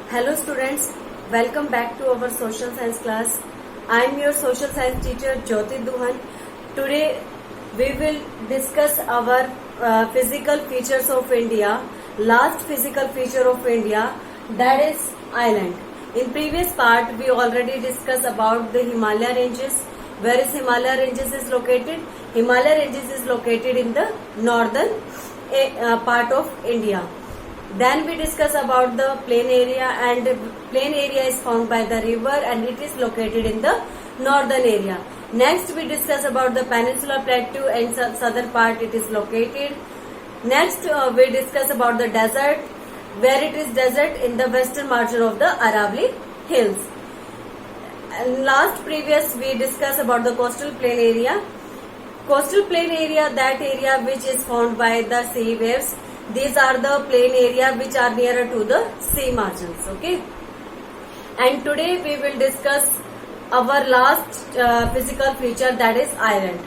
Hello students, welcome back to our social science class. I am your social science teacher Jyoti Duhan. Today we will discuss our physical features of India, last physical feature of India, that is island. In previous part we already discussed about the Himalaya ranges. Where is Himalaya ranges is located? Himalaya ranges is located in the northern part of India. Then we discuss about the plain area, and plain area is found by the river and it is located in the northern area. Next we discuss about the peninsular plateau and southern part it is located. Next we discuss about the desert, where it is desert in the western margin of the Aravalli hills. And last previous we discuss about the coastal plain area. Coastal plain area, that area which is found by the sea waves. These are the plain area which are nearer to the sea margins. Okay. And today we will discuss our last physical feature, that is island.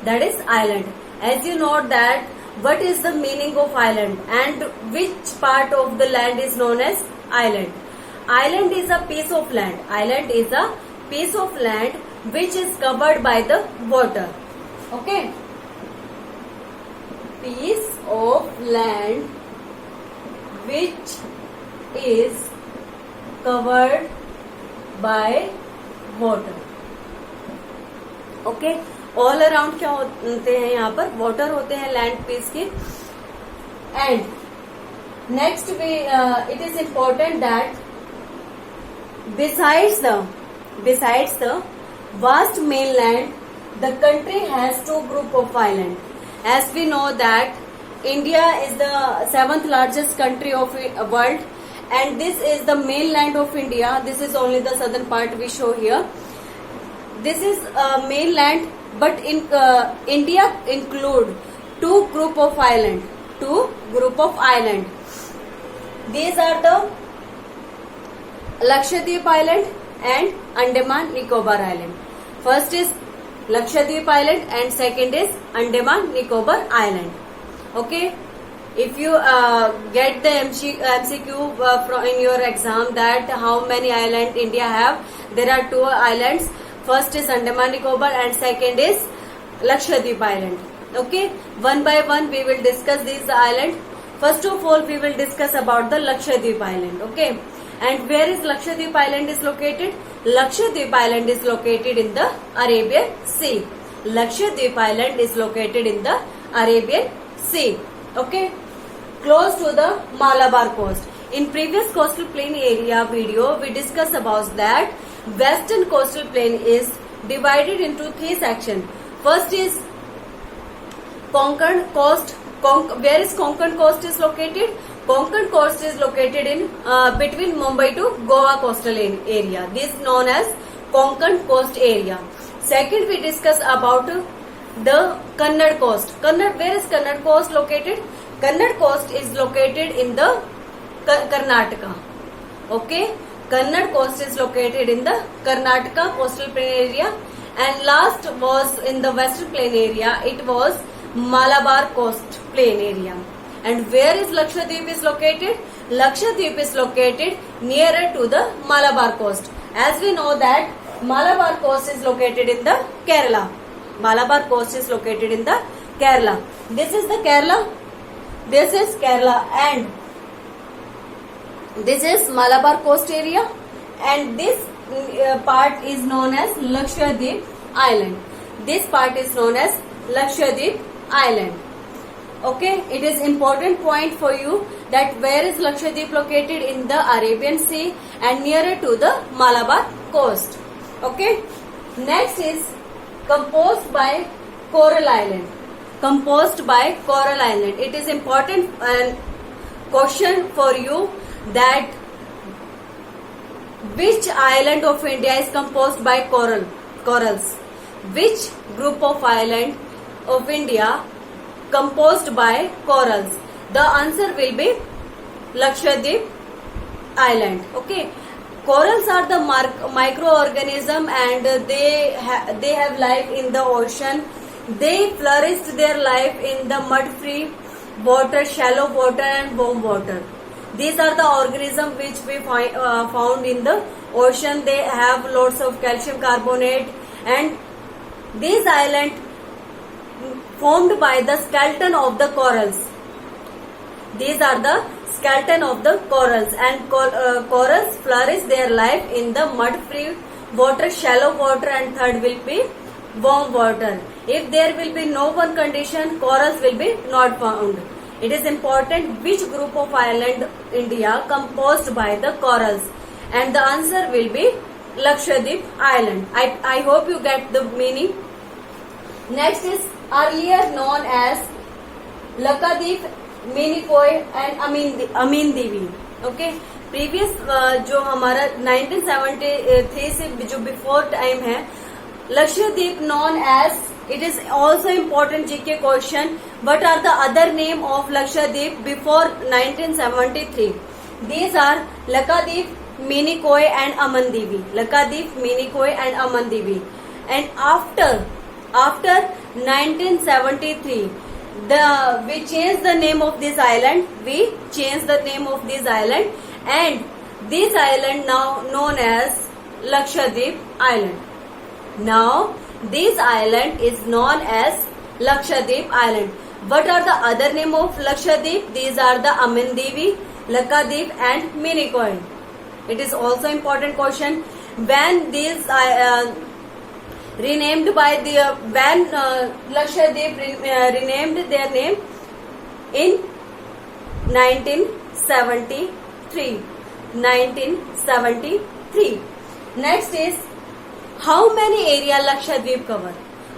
That is island. As you know that what is the meaning of island and which part of the land is known as island. Island is a piece of land. Island is a piece of land which is covered by the water. Okay. Piece of land which is covered by water. Okay. All around क्या होते हैं यहाँ पर? Water होते हैं land piece के. And next it is important that besides the vast mainland, the country has two group of island. As we know that India is the 7th largest country of world, and this is the mainland of India. This is only the southern part we show here. This is mainland, but in India include two group of island. These are the Lakshadweep Island and Andaman Nicobar Island. First is Lakshadweep Island and second is Andaman Nicobar Island. Okay. If you get the MCQ in your exam that how many islands India have, there are two islands. First is Andaman Nicobar and second is Lakshadweep Island. Okay. One by one we will discuss these islands. First of all we will discuss about the Lakshadweep Island. Okay. And where is Lakshadweep Island is located? Lakshadweep Island is located in the Arabian Sea. Lakshadweep Island is located in the Arabian Sea. Okay. Close to the Malabar coast. In previous coastal plain area video, we discussed about that western coastal plain is divided into three sections. First is Konkan coast. Where is Konkan coast is located? Konkan coast is located in between Mumbai to Goa coastal area. This is known as Konkan coast area. Second, we discuss about the Kannada coast. Where is Kannada coast located? Kannada coast is located in the Karnataka. Okay, Kannada coast is located in the Karnataka coastal plain area. And last was in the western plain area. It was Malabar coast plain area. And where is Lakshadweep is located? Lakshadweep is located nearer to the Malabar coast. As we know that Malabar coast is located in the Kerala. Malabar coast is located in the Kerala. This is the Kerala. This is Kerala and this is Malabar coast area. And this part is known as Lakshadweep Island. This part is known as Lakshadweep Island. Okay, it is important point for you that where is Lakshadweep located in the Arabian Sea and nearer to the Malabar coast. Okay, next is composed by Coral Island. Composed by Coral Island. It is important question for you that which island of India is composed by corals? Which group of island of India composed by corals? The answer will be Lakshadweep Island. Okay. Corals are the microorganism and they have life in the ocean. They flourished their life in the mud-free water, shallow water and warm water. These are the organisms which we found in the ocean. They have lots of calcium carbonate, and these islands formed by the skeleton of the corals. These are the skeleton of the corals, and corals flourish their life in the mud-free water, shallow water, and third will be warm water. If there will be no one condition, corals will be not found. It is important which group of island India composed by the corals, and the answer will be Lakshadweep Island. I hope you get the meaning. Next is earlier known as Lakshadweep, Minicoy and Amin Devi. Okay, previous जो हमारा 1973 से जो before time है, Lakshadweep known as, it is also important GK question. What are the other name of Lakshadweep before 1973? These are Lakshadweep, Minicoy and Amandivi. Lakshadweep, Minicoy and Amandivi. And after 1973, we changed the name of this island. We changed the name of this island, and this island now known as Lakshadweep Island. Now this island is known as Lakshadweep Island. What are the other name of Lakshadweep? These are the Amandivi, Lakshadweep and Minicoy. It is also important question. When these renamed by the when Lakshadweep renamed their name in 1973. 1973. Next is how many area Lakshadweep cover?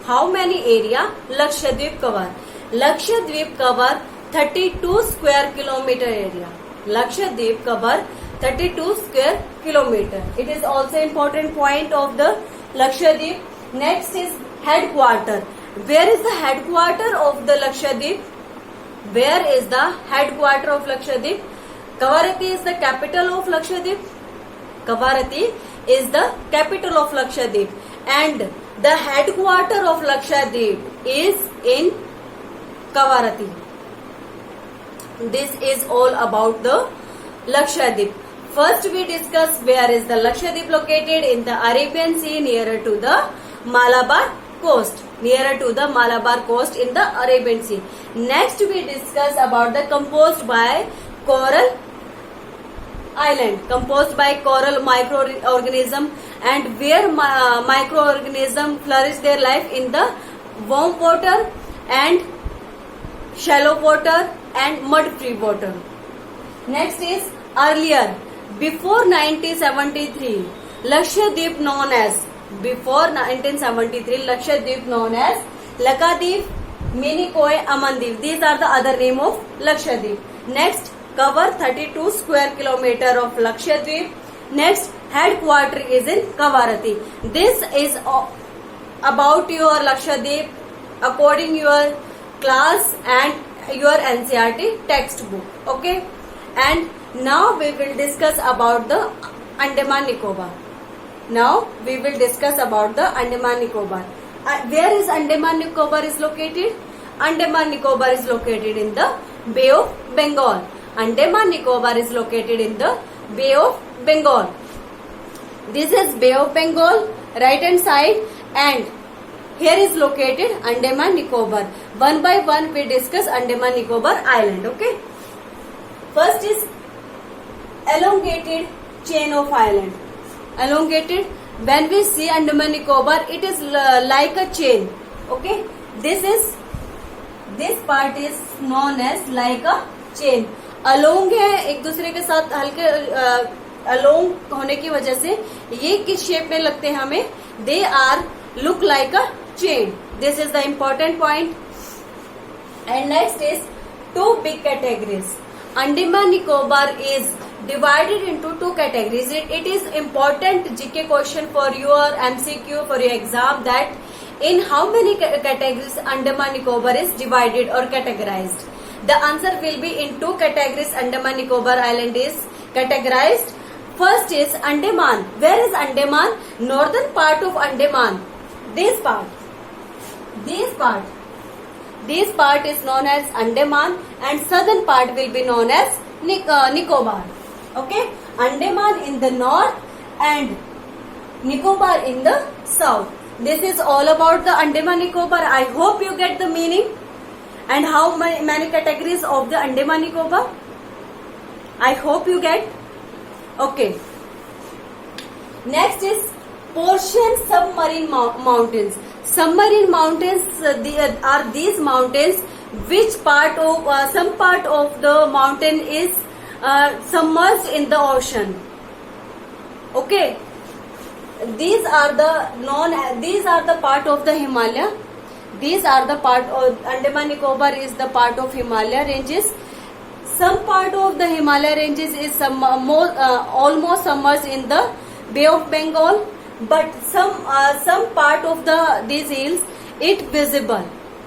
How many area Lakshadweep cover? Lakshadweep cover 32 square kilometer area. Lakshadweep cover 32 square kilometer. It is also important point of the Lakshadweep. Next is headquarter. Where is the headquarter of the Lakshadweep? Where is the headquarter of Lakshadweep? Kavaratti is the capital of Lakshadweep. Kavaratti is the capital of Lakshadweep, and the headquarter of Lakshadweep is in Kavaratti. This is all about the Lakshadweep. First we discuss where is the Lakshadweep located. In the Arabian Sea, nearer to the Malabar coast. Nearer to the Malabar coast in the Arabian Sea. Next we discuss about the composed by coral island, composed by coral microorganism, and where microorganism flourish their life in the warm water and shallow water and mud free water. Next is earlier, before 1973, Lakshadweep known as, before 1973 Lakshadweep known as Lakshadweep, Minicoy, Amandiv. These are the other name of Lakshadweep. Next, cover 32 square kilometer of Lakshadweep. Next, headquarter is in Kavaratti. This is about your Lakshadweep according your class and your NCERT textbook. Okay, and now we will discuss about the Andaman Nicobar. Now we will discuss about the Andaman Nicobar. Where is Andaman Nicobar is located? Andaman Nicobar is located in the Bay of Bengal. Andaman Nicobar is located in the Bay of Bengal. This is Bay of Bengal, right hand side, and here is located Andaman Nicobar. One by one we discuss Andaman Nicobar Island. Okay. First is elongated chain of island. Elongated. When we see Andaman Nicobar, it is like a chain. Okay. This part is known as like a chain. Along है, एक दूसरे के साथ हल्के along होने की वजह से ये किस शेप में लगते हैं हमें? They are look like a chain. This is the important point. And next is two big categories. Andaman Nicobar is divided into two categories. It is important GK question for your MCQ for your exam, that in how many categories Andaman Nicobar is divided or categorized. The answer will be in two categories Andaman Nicobar Island is categorized. First is Andaman. Where is Andaman? Northern part of Andaman. This part is known as Andaman, and southern part will be known as Nicobar. Okay, Andaman in the north and Nicobar in the south. This is all about the Andaman Nicobar. I hope you get the meaning and how many categories of the Andaman Nicobar. I hope you get. Okay. Next is Portian submarine mountains. Submarine mountains are these mountains which part of some part of the mountain is submerged in the ocean. Okay, these are the part of the Himalaya. These are the part of Andaman Nicobar is the part of Himalaya ranges. Some part of the Himalaya ranges is almost submerged in the Bay of Bengal, but some part of these hills it visible.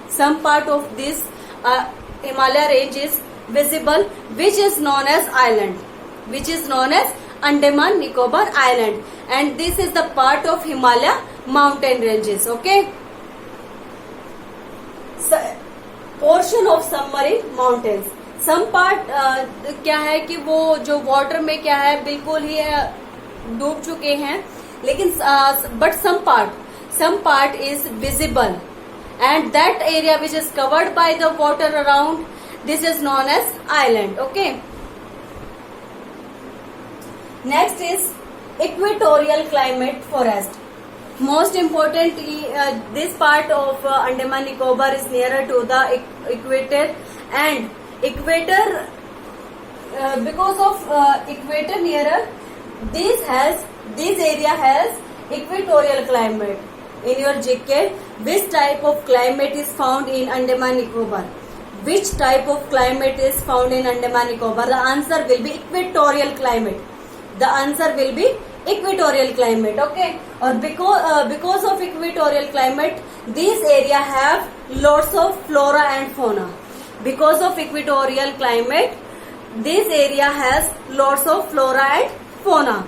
Some part of this Himalaya range is visible, which is known as island, which is known as Andaman Nicobar Island, and this is the part of Himalaya mountain ranges. Okay, so, portion of submarine mountains. Some part क्या है कि वो जो water में क्या है बिल्कुल ही डूब चुके हैं, लेकिन but some part is visible and that area which is covered by the water around, this is known as island. Okay, next is equatorial climate forest. Most importantly, this part of Andaman Nicobar is nearer to the equator, and equator because of equator nearer, this area has equatorial climate. In your GK, which type of climate is found in Andaman Nicobar? Which type of climate is found in Andaman Nicobar? The answer will be equatorial climate. The answer will be equatorial climate. Okay, or because of equatorial climate, this area have lots of flora and fauna. Because of equatorial climate, this area has lots of flora and fauna.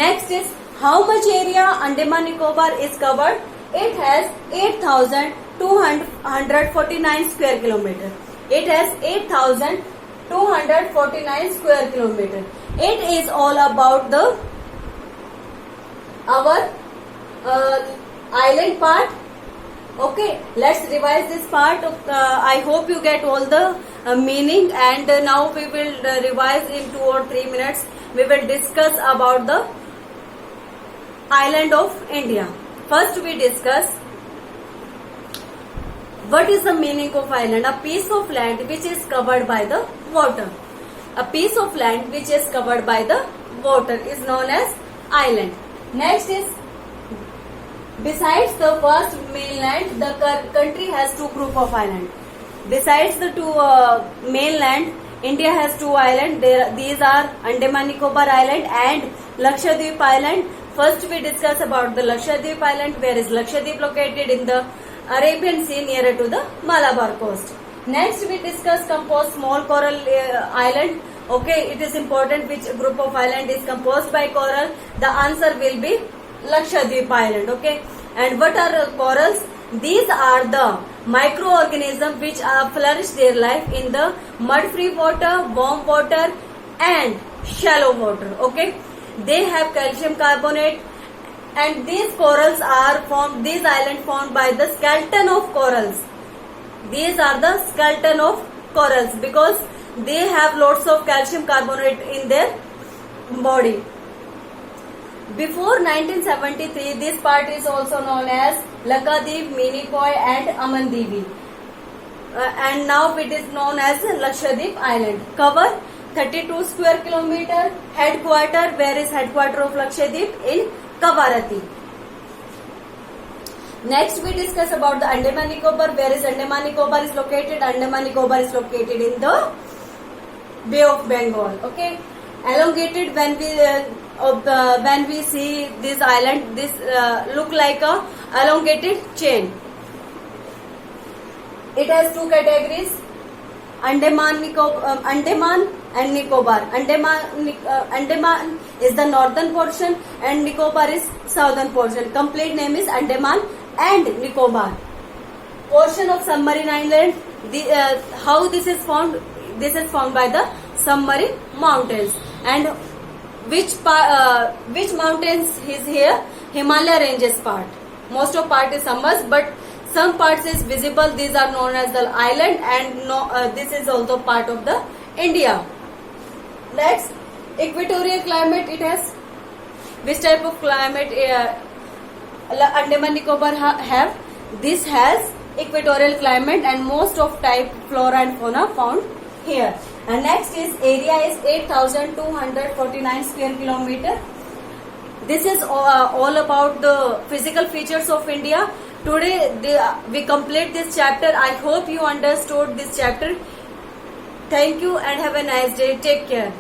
Next is how much area Andaman Nicobar is covered. It has 8,249 square kilometer. It has 8,249 square kilometer. It is all about our island part. Okay, let's revise this part. I hope you get all the meaning, and now we will revise in 2 or 3 minutes. We will discuss about the island of India. First we discuss what is the meaning of island. A piece of land which is covered by the water. A piece of land which is covered by the water is known as island. Next is, besides the vast mainland, the country has 2 group of island. Besides the 2 mainland, India has 2 island. These are Andaman Nicobar Island and Lakshadweep Island. First we discuss about the Lakshadweep Island. Where is Lakshadweep located? In the Arabian Sea, nearer to the Malabar coast. Next we discuss composed small coral island. Okay, it is important which group of island is composed by coral. The answer will be Lakshadweep Island. Okay, and what are corals? These are the microorganisms which flourish their life in the mud-free water, warm water, and shallow water. Okay, they have calcium carbonate, and these corals are formed. These islands formed by the skeleton of corals. These are the skeleton of corals because they have lots of calcium carbonate in their body. Before 1973, this part is also known as Lakshadweep, Minicoy and Amandevi. And now it is known as Lakshadweep Island. Cover 32 square kilometer. Headquarter, where is headquarter of Lakshadweep? In Kavarati. Next we discuss about the Andaman Nicobar. Where is Andaman Nicobar is located? Andaman Nicobar is located in the Bay of Bengal. Okay, elongated. When we see this island, this look like a elongated chain. It has 2 categories: Andaman and Nicobar. Andaman is the northern portion and Nicobar is southern portion. Complete name is Andaman and Nicobar. Portion of submarine island. How this is formed? This is formed by the submarine mountains. And which mountains is here? Himalaya ranges part. Most of part is submerged, but some parts is visible. These are known as the island, and this is also part of the India. Next, equatorial climate. It has which type of climate? Andaman Nicobar have. This has equatorial climate, and most of type flora and fauna found here. And next is area is 8,249 square kilometer. This is all about the physical features of India. Today we complete this chapter. I hope you understood this chapter. Thank you and have a nice day. Take care.